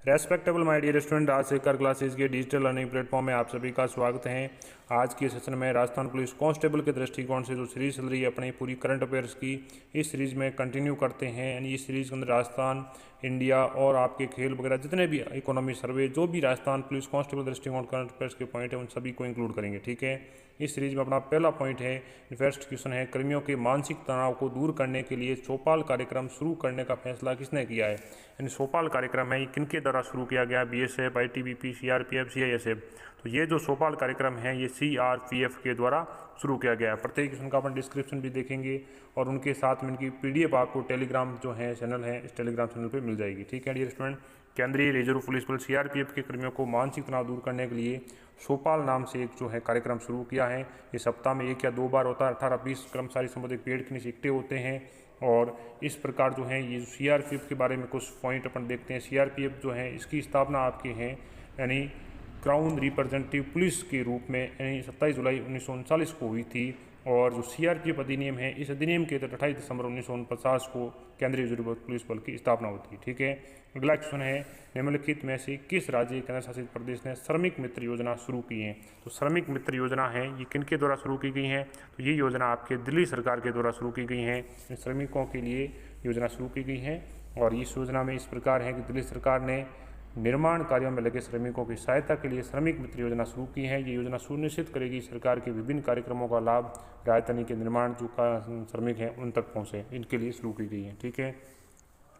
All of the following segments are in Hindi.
रेस्पेक्टेबल माय डियर स्टूडेंट, आज से कर क्लासेस के डिजिटल लर्निंग प्लेटफॉर्म में आप सभी का स्वागत है। आज के सेशन में राजस्थान पुलिस कांस्टेबल के दृष्टिकोण से जो सीरीज चल रही है अपनी पूरी करंट अफेयर्स की, इस सीरीज़ में कंटिन्यू करते हैं। यानी इस सीरीज़ के अंदर राजस्थान, इंडिया और आपके खेल वगैरह जितने भी इकोनॉमी सर्वे, जो भी राजस्थान पुलिस कांस्टेबल दृष्टिकोण करंट अफेयर्स के पॉइंट है, उन सभी को इंक्लूड करेंगे। ठीक है, इस सीरीज में अपना पहला पॉइंट है, फर्स्ट क्वेश्चन है, कर्मियों के मानसिक तनाव को दूर करने के लिए चौपाल कार्यक्रम शुरू करने का फैसला किसने किया है। यानी चौपाल कार्यक्रम है, ये किनके द्वारा शुरू किया गया? BSF, ITBP, CRPF, CISF. तो ये जो चौपाल कार्यक्रम है ये सीआरपीएफ के द्वारा शुरू किया गया है। प्रत्येक क्वेश्चन का अपन डिस्क्रिप्शन भी देखेंगे और उनके साथ में इनकी पीडीएफ आपको टेलीग्राम जो है चैनल है, इस टेलीग्राम चैनल पे मिल जाएगी। ठीक है डियर स्टूडेंट, केंद्रीय रिजर्व पुलिस बल सीआरपीएफ के कर्मियों को मानसिक तनाव दूर करने के लिए चौपाल नाम से एक जो है कार्यक्रम शुरू किया है। ये सप्ताह में 1 या 2 बार होता है। 18-20 कर्मचारी संबंधित पेड़ के नीचे इकट्ठे होते हैं और इस प्रकार जो है ये सीआरपीएफ के बारे में कुछ पॉइंट अपन देखते हैं। सीआरपीएफ जो है इसकी स्थापना आपके हैं यानी क्राउन रिप्रेजेंटेटिव पुलिस के रूप में यानी 27 जुलाई 1939 को हुई थी। और जो सीआरपीएफ अधिनियम है, इस अधिनियम के तहत 28 दिसंबर 1949 को केंद्रीय रिजर्व पुलिस बल की स्थापना होती है। ठीक है, अगला क्वेश्चन है, निम्नलिखित में से किस राज्य केंद्र शासित प्रदेश ने श्रमिक मित्र योजना शुरू की है? तो श्रमिक मित्र योजना है ये किनके द्वारा शुरू की गई है? तो ये योजना आपके दिल्ली सरकार के द्वारा शुरू की गई है। श्रमिकों के लिए योजना शुरू की गई है और इस योजना में इस प्रकार है कि दिल्ली सरकार ने निर्माण कार्यों में लगे श्रमिकों की सहायता के लिए श्रमिक मित्र योजना शुरू की है। ये योजना सुनिश्चित करेगी सरकार के विभिन्न कार्यक्रमों का लाभ राजधानी के निर्माण जो का श्रमिक हैं उन तक पहुँचे, इनके लिए शुरू की गई है। ठीक है,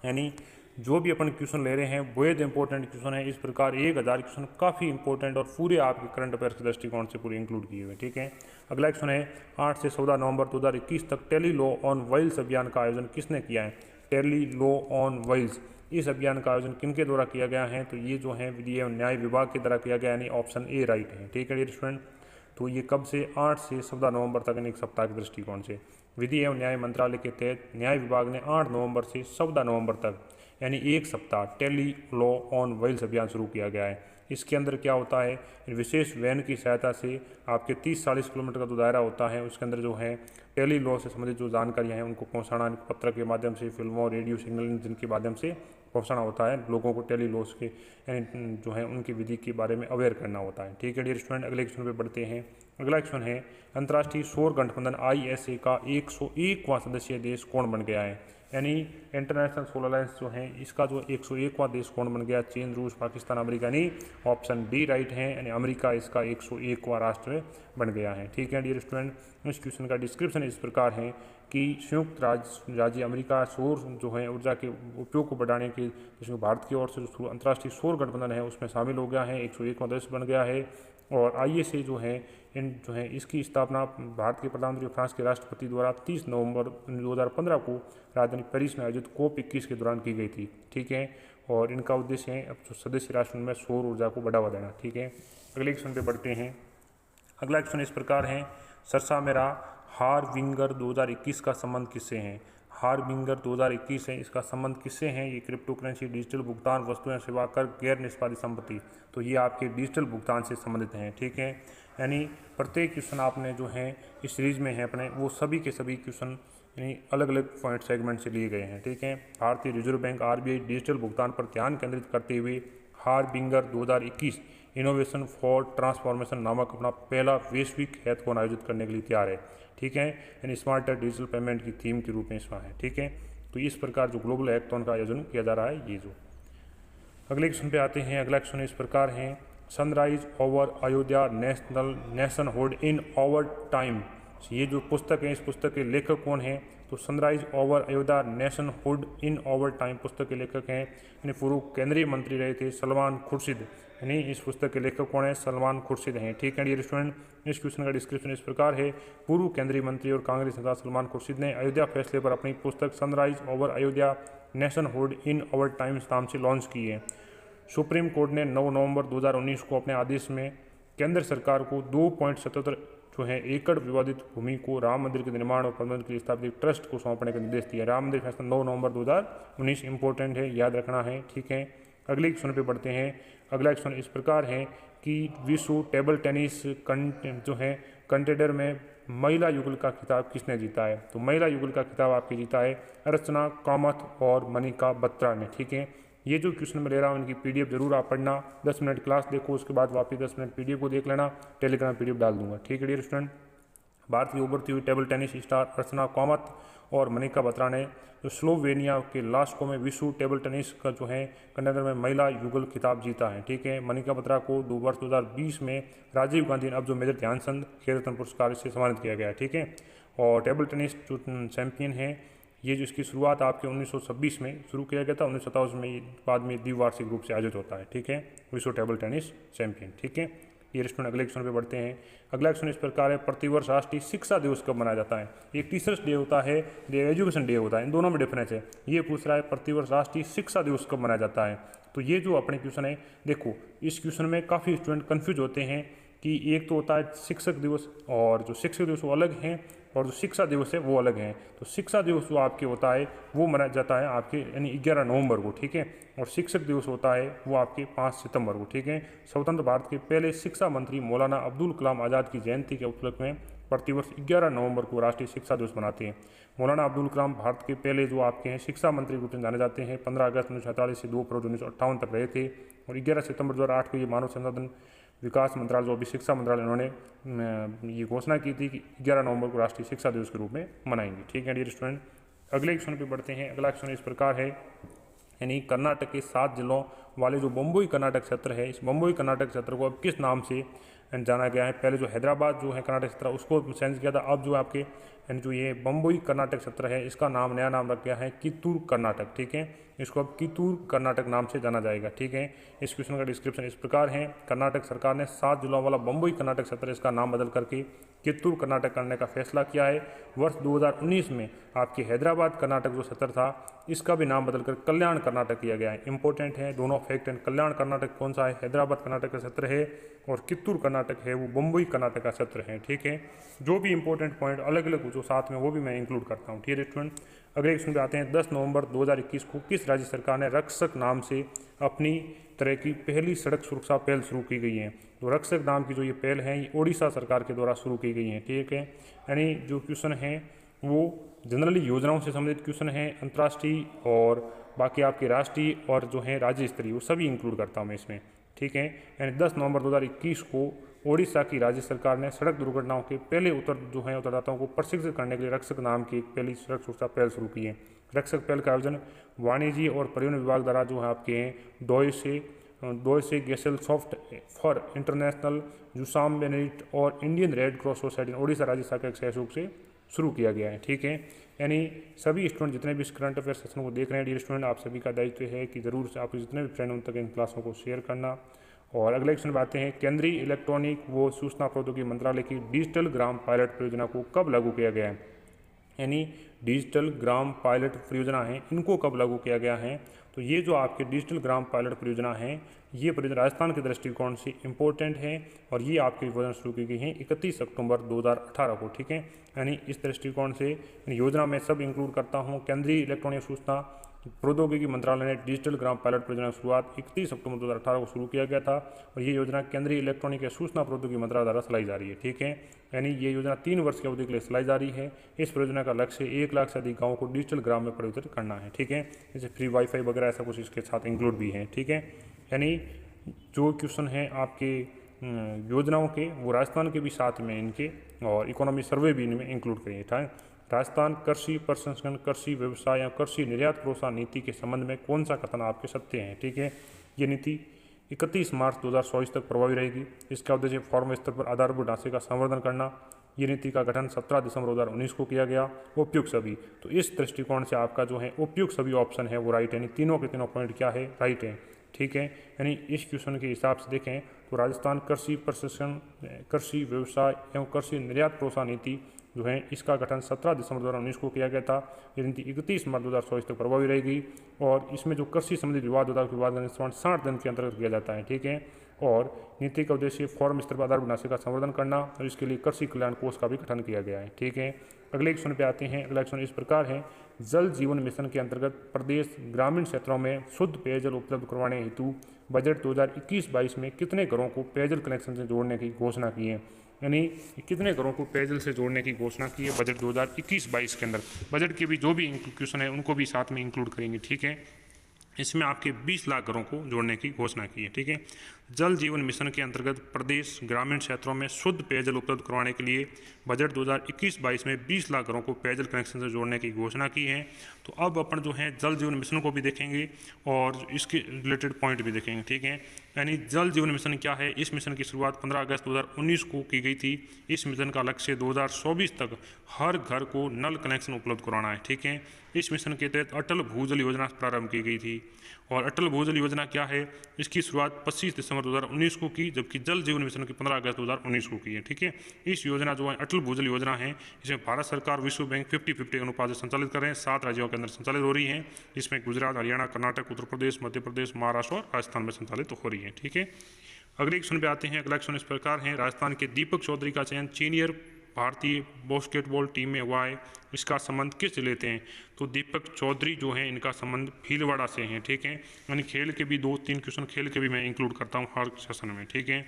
यानी जो भी अपन क्वेश्चन ले रहे हैं बेहद इंपॉर्टेंट क्वेश्चन है। इस प्रकार 1000 क्वेश्चन काफ़ी इंपॉर्टेंट और पूरे आपके करंट अफेयर्स के दृष्टिकोण से पूरे इंक्लूड किए हुए। ठीक है, अगला क्वेश्चन है, 8 से 14 नवंबर 2021 तक टेली लॉ ऑन व्हील्स अभियान का आयोजन किसने किया है? टेली लॉ ऑन व्हील्स, इस अभियान का आयोजन किनके द्वारा किया गया है? तो ये जो है विधि एवं न्याय विभाग के द्वारा किया गया, यानी ऑप्शन ए राइट है। ठीक है डियर स्टूडेंट, तो ये कब से? 8 से 14 नवंबर तक, यानी एक सप्ताह के दृष्टिकोण से। विधि एवं न्याय मंत्रालय के तहत न्याय विभाग ने 8 नवंबर से 14 नवंबर तक यानी एक सप्ताह टेली लॉ ऑन व्हील्स अभियान शुरू किया गया है। इसके अंदर क्या होता है, विशेष वैन की सहायता से आपके 30-40 किलोमीटर का जो दायरा होता है उसके अंदर जो है टेली लॉ से संबंधित जो जानकारियाँ हैं उनको पहुँचाना, पत्र के माध्यम से, फिल्मों, रेडियो सिग्नल इंजन के माध्यम से पहुँचाना होता है लोगों को। टेली लॉस के यानी जो है उनकी विधि के बारे में अवेयर करना होता है। ठीक है डियर स्टूडेंट, अगले क्वेश्चन पे बढ़ते हैं। अगला क्वेश्चन है, अंतर्राष्ट्रीय सौर गठबंधन ISA का 101वां सदस्य देश कौन बन गया है? यानी इंटरनेशनल सोलर अलायंस जो है इसका जो 101वां देश कौन बन गया? चीन, रूस, पाकिस्तान, अमेरिका। नहीं, ऑप्शन डी राइट है, यानी अमेरिका इसका 101वां राष्ट्र बन गया है। ठीक है डियर स्टूडेंट, इस क्वेश्चन का डिस्क्रिप्शन इस प्रकार है कि संयुक्त राज्य अमेरिका सौर जो है ऊर्जा के उपयोग को बढ़ाने के जिसमें भारत की ओर से जो अंतर्राष्ट्रीय सौर गठबंधन है उसमें शामिल हो गया है, 101वां देश बन गया है। और ISA जो है जो है इसकी स्थापना भारत के प्रधानमंत्री फ्रांस के राष्ट्रपति द्वारा 30 नवंबर 2015 को राजधानी पेरिस में आयोजित COP21 के दौरान की गई थी। ठीक है, और इनका उद्देश्य है अब जो सदस्य राष्ट्रों में सौर ऊर्जा को बढ़ावा देना। ठीक है, अगले क्वेश्चन पे बढ़ते हैं। अगला क्वेश्चन इस प्रकार है, सरसा मेरा हार्बिंगर 2021 का संबंध किससे है? हार्बिंगर 2021 है, इसका संबंध किससे है? ये क्रिप्टो करेंसी, डिजिटल भुगतान, वस्तुएं सेवा कर, गैर निष्पादित संपत्ति। तो ये आपके डिजिटल भुगतान से संबंधित हैं। ठीक है, यानी प्रत्येक क्वेश्चन आपने जो है इस सीरीज में है अपने वो सभी के सभी क्वेश्चन यानी अलग अलग पॉइंट सेगमेंट से लिए गए हैं। ठीक है, भारतीय रिजर्व बैंक RBI डिजिटल भुगतान पर ध्यान केंद्रित करते हुए हार्बिंगर 2021 इनोवेशन फॉर ट्रांसफॉर्मेशन नामक अपना पहला वैश्विक हैकाथॉन आयोजित करने के लिए तैयार है। ठीक है, यानी स्मार्टर डिजिटल पेमेंट की थीम के रूप में इसमें है। ठीक है, तो इस प्रकार जो ग्लोबल हैकाथॉन का आयोजन किया जा रहा है ये जो। अगले क्वेश्चन पे आते हैं। अगला क्वेश्चन इस प्रकार है, sunrise over Ayodhya nationhood in our time, ये जो पुस्तक है इस पुस्तक के लेखक कौन है? तो sunrise over Ayodhya nationhood in our time पुस्तक के लेखक हैं यानी पूर्व केंद्रीय मंत्री रहे थे सलमान खुर्शीद, यानी इस पुस्तक के लेखक कौन है? सलमान खुर्शीद हैं। ठीक है डियर स्टूडेंट, इस क्वेश्चन का डिस्क्रिप्शन इस प्रकार है, पूर्व केंद्रीय मंत्री और कांग्रेस नेता सलमान खुर्शीद ने अयोध्या फैसले पर अपनी पुस्तक sunrise over Ayodhya nationhood in our times नाम से लॉन्च की है। सुप्रीम कोर्ट ने 9 नवंबर 2019 को अपने आदेश में केंद्र सरकार को 2.77 जो है एकड़ विवादित भूमि को राम मंदिर के निर्माण और प्रबंधन के लिए स्थापित ट्रस्ट को सौंपने का निर्देश दिया। राम मंदिर फैसला 9 नवंबर 2019 इंपॉर्टेंट है, याद रखना है। ठीक है, अगले क्वेश्चन पे बढ़ते हैं। अगला क्वेश्चन इस प्रकार है कि विश्व टेबल टेनिस जो है कंटेडर में महिला युगल का खिताब किसने जीता है? तो महिला युगल का खिताब आपके जीता है अर्चना कामत और मनिका बत्रा ने। ठीक है, ये जो क्वेश्चन मैं ले रहा हूँ इनकी PDF जरूर आप पढ़ना, 10 मिनट क्लास देखो, उसके बाद वापस 10 मिनट PDF को देख लेना, टेलीग्राम PDF डाल दूंगा, ठीक है डियर स्टूडेंट। भारत की उभरती हुई टेबल टेनिस स्टार अर्चना कामत और मनिका बत्रा ने जो स्लोवेनिया के लास्को में विश्व टेबल टेनिस का जो है कंटेनर में महिला युगल खिताब जीता है, ठीक है। मनिका बत्रा को वर्ष 2020 में राजीव गांधी अब जो मेजर ध्यानचंद खेल रत्न पुरस्कार से सम्मानित किया गया है, ठीक है। और टेबल टेनिस जो चैंपियन है ये जो इसकी शुरुआत आपके 1926 में शुरू किया गया था, 1927 में बाद में द्विवार्षिक रूप से आयोजित होता है, ठीक है, विश्व टेबल टेनिस चैंपियन, ठीक है। ये स्टूडेंट अगले क्वेश्चन पे बढ़ते हैं। अगला क्वेश्चन इस प्रकार है, प्रतिवर्ष राष्ट्रीय शिक्षा दिवस कब मनाया जाता है? एक टीचर्स डे होता है, एजुकेशन डे होता है, इन दोनों में डिफरेंस है। ये पूछ रहा है प्रतिवर्ष राष्ट्रीय शिक्षा दिवस कब मनाया जाता है। तो ये जो अपने क्वेश्चन है, देखो इस क्वेश्चन में काफ़ी स्टूडेंट कन्फ्यूज होते हैं कि एक तो होता है शिक्षक दिवस, और जो शिक्षक दिवस वो अलग हैं और जो शिक्षा दिवस है वो अलग हैं। तो शिक्षा दिवस जो आपके होता है वो मनाया जाता है आपके यानी 11 नवंबर को, ठीक है। और शिक्षक दिवस होता है वो आपके 5 सितंबर को, ठीक है। स्वतंत्र भारत के पहले शिक्षा मंत्री मौलाना अब्दुल कलाम आज़ाद की जयंती के उपलक्ष्य में प्रतिवर्ष 11 नवंबर को राष्ट्रीय शिक्षा दिवस मनाते हैं। मौलाना अब्दुल कलाम भारत के पहले जो आपके हैं शिक्षा मंत्री के रूप में जाने जाते हैं। 15 अगस्त 1947 से 2 फरवरी 1958 तक रहे थे। और 11 सितंबर 2008 को ये मानव संसाधन विकास मंत्रालय जो अभी शिक्षा मंत्रालय उन्होंने ये घोषणा की थी कि 11 नवंबर को राष्ट्रीय शिक्षा दिवस के रूप में मनाएंगे, ठीक है डियर स्टूडेंट। अगले क्वेश्चन पे बढ़ते हैं। अगला क्वेश्चन इस प्रकार है, यानी कर्नाटक के 7 जिलों वाले जो बम्बई कर्नाटक क्षेत्र है, इस बम्बई कर्नाटक क्षेत्र को अब किस नाम से जाना गया है? पहले जो हैदराबाद जो है कर्नाटक क्षेत्र उसको चेंज किया था, अब जो आपके यानी जो ये बम्बई कर्नाटक क्षेत्र है इसका नाम नया नाम रख गया है कित्तूर कर्नाटक, ठीक है। इसको अब कित्तूर कर्नाटक नाम से जाना जाएगा, ठीक है। इस क्वेश्चन का डिस्क्रिप्शन इस प्रकार है, कर्नाटक सरकार ने 7 जिलों वाला बम्बई कर्नाटक क्षेत्र इसका नाम बदल करके कित्तूर कर्नाटक करने का फैसला किया है। वर्ष 2019 में आपके हैदराबाद कर्नाटक जो क्षेत्र था इसका भी नाम बदलकर कल्याण कर्नाटक किया गया है। इंपॉर्टेंट है दोनों फैक्ट हैं। कल्याण कर्नाटक कौन सा है? हैदराबाद कर्नाटक का क्षेत्र है, और कित्तूर कर्नाटक है वो बम्बई कर्नाटक का क्षेत्र है, ठीक है। जो भी इंपॉर्टेंट पॉइंट अलग अलग जो साथ में वो भी मैं इंक्लूड करता हूँ, ठीक है स्टूडेंट। अगले क्वेश्चन पे आते हैं। 10 नवंबर 2021 को किस राज्य सरकार ने रक्षक नाम से अपनी तरह की पहली सड़क सुरक्षा पहल शुरू की गई है? तो रक्षक नाम की जो ये पहल है ये ओडिशा सरकार के द्वारा शुरू की गई है, ठीक है। यानी जो क्वेश्चन है वो जनरली योजनाओं से संबंधित क्वेश्चन है, अंतर्राष्ट्रीय और बाकी आपके राष्ट्रीय और जो है राज्य स्तरीय वो सभी इंक्लूड करता हूँ मैं इसमें, ठीक है। यानी 10 नवंबर 2021 को ओडिशा की राज्य सरकार ने सड़क दुर्घटनाओं के पहले उत्तरदाताओं को प्रशिक्षित करने के लिए रक्षक नाम की एक पहली सड़क सुरक्षा पहल शुरू की है। रक्षक पहल का आयोजन वाणिज्य और परिवहन विभाग द्वारा जो है आपके हैं डॉयसे Gesell soft for international जुसाम Benedict और Indian red cross society Odisha राज्य शाखा के सहयोग से शुरू किया गया है, ठीक है। यानी सभी स्टूडेंट जितने भी इस करंट अफेयर सेशन को देख रहे हैं डियर स्टूडेंट, आप सभी का दायित्व है कि ज़रूर से आप जितने भी फ्रेंड उन तक इन क्लासों को शेयर करना। और अगले क्वेश्चन बातें हैं, केंद्रीय इलेक्ट्रॉनिक व सूचना प्रौद्योगिकी मंत्रालय की डिजिटल ग्राम पायलट परियोजना को कब लागू किया गया है? यानी डिजिटल ग्राम पायलट परियोजना है इनको कब लागू किया गया है? तो ये जो आपके डिजिटल ग्राम पायलट परियोजना है ये परियोजना राजस्थान के दृष्टिकोण से इम्पोर्टेंट है, और ये आपकी योजना शुरू की गई है 31 अक्टूबर 2018 को, ठीक है। यानी इस दृष्टिकोण से योजना में सब इंक्लूड करता हूँ। केंद्रीय इलेक्ट्रॉनिक सूचना प्रौद्योगिकी मंत्रालय ने डिजिटल ग्राम पायलट परियोजना की शुरुआत 31 अक्टूबर 2018 को शुरू किया गया था, और ये योजना केंद्रीय इलेक्ट्रॉनिक या सूचना प्रौद्योगिकी मंत्रालय द्वारा चलाई जा रही है, ठीक है। यानी ये योजना 3 वर्ष की अवधि के लिए चलाई जा रही है। इस परियोजना का लक्ष्य 1 लाख से अधिक गाँवों को डिजिटल ग्राम में परिवर्तित करना है, ठीक है। जैसे फ्री वाईफाई वगैरह ऐसा कुछ इसके साथ इंक्लूड भी है, ठीक है। यानी जो क्वेश्चन है आपके योजनाओं के वो राजस्थान के भी साथ में इनके और इकोनॉमी सर्वे भी इनमें इंक्लूड करिए था। राजस्थान कृषि प्रसंस्करण, कृषि व्यवसाय या कृषि निर्यात प्रोत्साहन नीति के संबंध में कौन सा कथन आपके सत्य है? ठीक है, ये नीति 31 मार्च 2024 तक प्रभावी रहेगी। इसका उद्देश्य फॉर्म स्तर पर आधारभूत ढांचे का संवर्धन करना। ये नीति का गठन 17 दिसंबर 2019 को किया गया। उपयुक्त सभी, तो इस दृष्टिकोण से आपका जो है उपयुक्त सभी ऑप्शन है वो राइट है, यानी तीनों के तीनों पॉइंट क्या है, राइट है। ठीक है, यानी इस क्वेश्चन के हिसाब से देखें तो राजस्थान कृषि प्रशिक्षण, कृषि व्यवसाय एवं कृषि निर्यात प्रोत्साहन नीति जो है इसका गठन 17 दिसंबर 2019 को किया गया था। ये नीति 31 मार्च 2024 तक प्रभावी रहेगी और इसमें जो कृषि संबंधित विवाद होता है विवाद का निस्तारण 60 दिन के अंतर्गत किया जाता है। ठीक है, और नीति का उद्देश्य फॉर्म स्तर पर आधारभूत ढांचे का संवर्धन करना और इसके लिए कृषि कल्याण कोष का भी गठन किया गया है। ठीक है, अगले क्वेश्चन पे आते हैं। अगला क्वेश्चन इस प्रकार है, जल जीवन मिशन के अंतर्गत प्रदेश ग्रामीण क्षेत्रों में शुद्ध पेयजल उपलब्ध करवाने हेतु बजट 2021-22 में कितने घरों को पेयजल कनेक्शन से जोड़ने की घोषणा की है? यानी कितने घरों को पेयजल से जोड़ने की घोषणा की है बजट 2021-22 के अंदर। बजट के भी जो भी क्वेश्चन है उनको भी साथ में इंक्लूड करेंगे। ठीक है, इसमें आपके 20 लाख घरों को जोड़ने की घोषणा की है। ठीक है। जल जीवन मिशन के अंतर्गत प्रदेश ग्रामीण क्षेत्रों में शुद्ध पेयजल उपलब्ध करवाने के लिए बजट 2021-22 में 20 लाख घरों को पेयजल कनेक्शन से जोड़ने की घोषणा की है। तो अब अपन जो है जल जीवन मिशन को भी देखेंगे और इसके रिलेटेड पॉइंट भी देखेंगे। ठीक है। यानी जल जीवन मिशन क्या है? इस मिशन की शुरुआत 15 अगस्त 2019 को की गई थी। इस मिशन का लक्ष्य 2024 तक हर घर को नल कनेक्शन उपलब्ध कराना है। ठीक है। इस मिशन के तहत अटल भूजल योजना प्रारंभ की गई थी। और अटल भूजल योजना क्या है? इसकी शुरुआत 25 दिसंबर 2019 को की, जबकि जल जीवन मिशन की 15 अगस्त 2019 को की है। ठीक है। इस योजना जो है अटल भूजल योजना है, इसमें भारत सरकार, विश्व बैंक 50-50 अनुपात से संचालित कर रहे हैं। 7 राज्यों के अंदर संचालित हो रही है, जिसमें गुजरात, हरियाणा, कर्नाटक, उत्तर प्रदेश, मध्य प्रदेश, महाराष्ट्र और राजस्थान में संचालित हो रही है। ठीक है। अगले क्वेश्चन पे आते हैं। अगला क्वेश्चन इस प्रकार है, राजस्थान के दीपक चौधरी का चयन सीनियर भारतीय बास्केटबॉल टीम में हुआ है, इसका संबंध किस जिले से है? तो दीपक चौधरी जो है इनका संबंध भीलवाड़ा से है। ठीक है। यानी खेल के भी 2-3 क्वेश्चन खेल के भी मैं इंक्लूड करता हूँ हर सेशन में। ठीक है।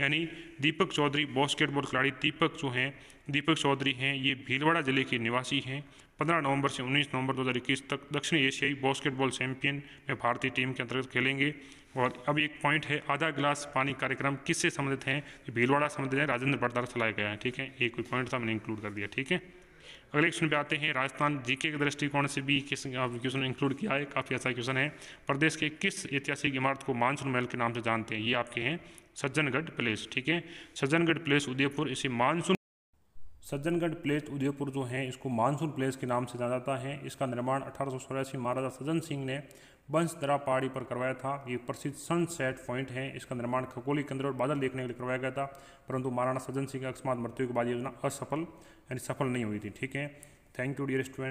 यानी दीपक चौधरी बास्केटबॉल खिलाड़ी दीपक जो हैं, दीपक चौधरी हैं, ये भीलवाड़ा जिले के निवासी हैं। 15 नवंबर से 19 नवंबर 2021 तक दक्षिण एशियाई बास्केटबॉल चैंपियन में भारतीय टीम के अंतर्गत खेलेंगे। और अब एक पॉइंट है, आधा गिलास पानी कार्यक्रम किससे संबंधित है? भीलवाड़ा संबंधित है, राजेंद्र प्रताप द्वारा चलाया गया है। ठीक है। एक कोई पॉइंट था, मैंने इंक्लूड कर दिया। ठीक है। अगले क्वेश्चन पे आते हैं। राजस्थान जीके के दृष्टिकोण से भी क्वेश्चन इंक्लूड किया है, काफ़ी अच्छा क्वेश्चन है। प्रदेश के किस ऐतिहासिक इमारत को मानसून महल के नाम से जानते हैं? ये आपके हैं सज्जनगढ़ प्लेस। ठीक है। सज्जनगढ़ प्लेस उदयपुर, इसे मानसून सज्जनगढ़ प्लेस उदयपुर जो है इसको मानसून प्लेस के नाम से जाना जाता है। इसका निर्माण 1884 महाराजा सज्जन सिंह ने बंसदरा पहाड़ी पर करवाया था। ये प्रसिद्ध सनसेट पॉइंट है। इसका निर्माण खगोलीय केंद्र और बादल देखने के लिए करवाया गया था, परंतु महाराणा सज्जन सिंह की अकस्मात मृत्यु के बाद योजना असफल यानी सफल नहीं हुई थी। ठीक है। Thank you dear student.